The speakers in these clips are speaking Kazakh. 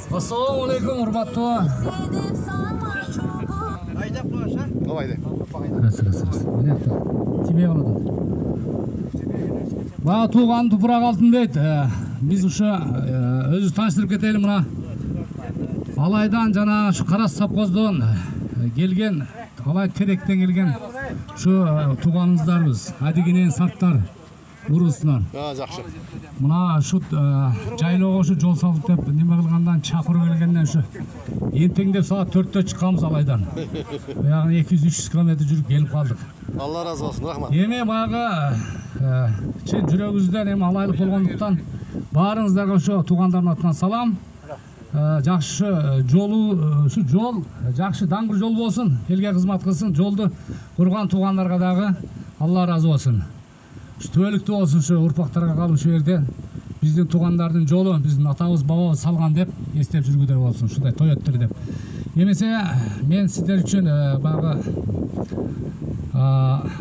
Assalamualaikum warahmatullahi. Ayda koysa. Haydi. Тиме қалады. Бағы туған тупырақ алтын дейді. Біз ұшы өзі таныстырып кетелі мұна. Алайдан жана шу Қарас Сапқоздон келген, алай теректен келген шу туғанымыздарбыз. Адигенен сарттар урусунан. Жақсы. Мына шу жайлауға шу жол салдық деп неме қылғандан шақыру келгеннен шу ентеңдеп сағат 4-те шыққанбыз алайдан. Яғни 200-300 километр жүріп келіп қалдық. Allah razı olsun, рахмат. Еме бағы жүрегіңізден еме алайлық болғандықтан барыңыздарға шу туғандардың атынан салам. Жақшы жол жақшы даңғыр жол болсын, елге қызмат қылсын, жолды құрған туғандарға дағы Алла разы болсын. Түбөлүктүү болсын, шу ұрпақтарға қалып шу жерде біздің туғандардың жолы, біздің атамыз бабамыз салған деп естеп жүргүдер болсын, шудай той өттүр деп. Емесе мен сіздер үшін бағы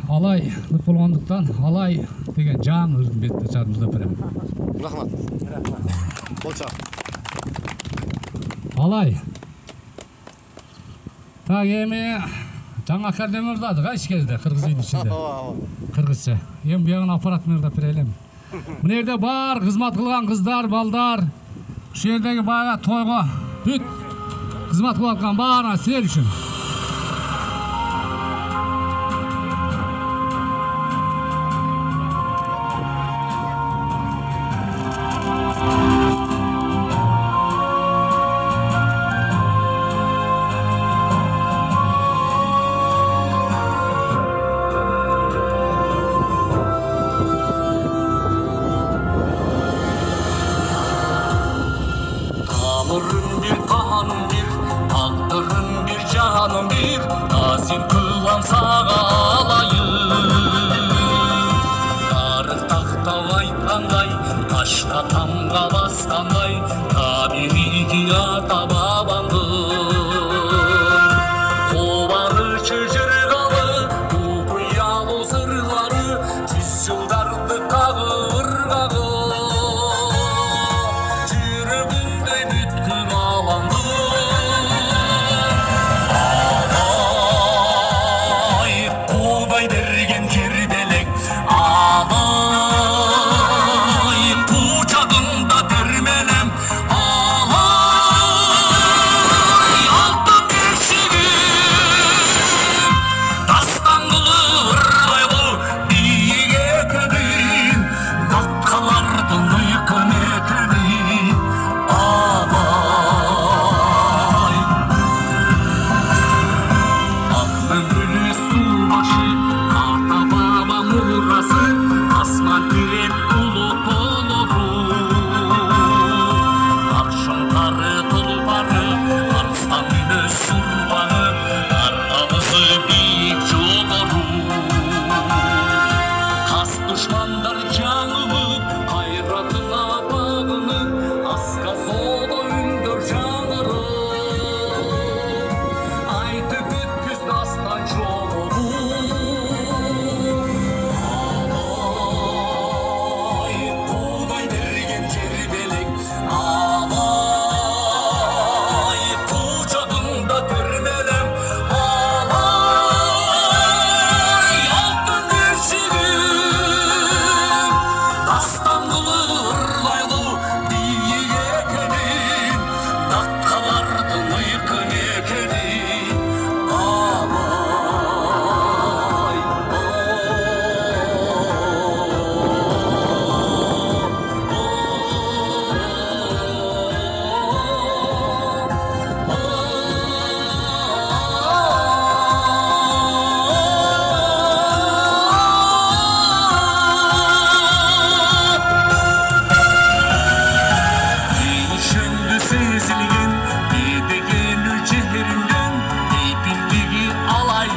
алай болғандықтан алай деген жан ұрдың бетті жадымызда беремін. Рахмат. Болчақ. Алай. Так, еме жаңа кәрдем ұрдады, қайшы келді қырғыз үйдің ішінде. Қырғызша. Ем бұяғын аппаратын ұрдап берелем. Бұл жерде бар қызмат қылған қыздар, балдар. Бұл жердегі баға тойға бүт қызмат қылған барына сел үшін. Tanrım bir, kanım bir, taqdırım bir, canım bir, nasip kılan sağa alayım. Tarih taqta aytqандай, taşta tamga basqандай, табиғи ата бабамдын. Қобары жырғалы, ұпиялы сырлары, 100 жылдарды қағыр-қағыр. Alay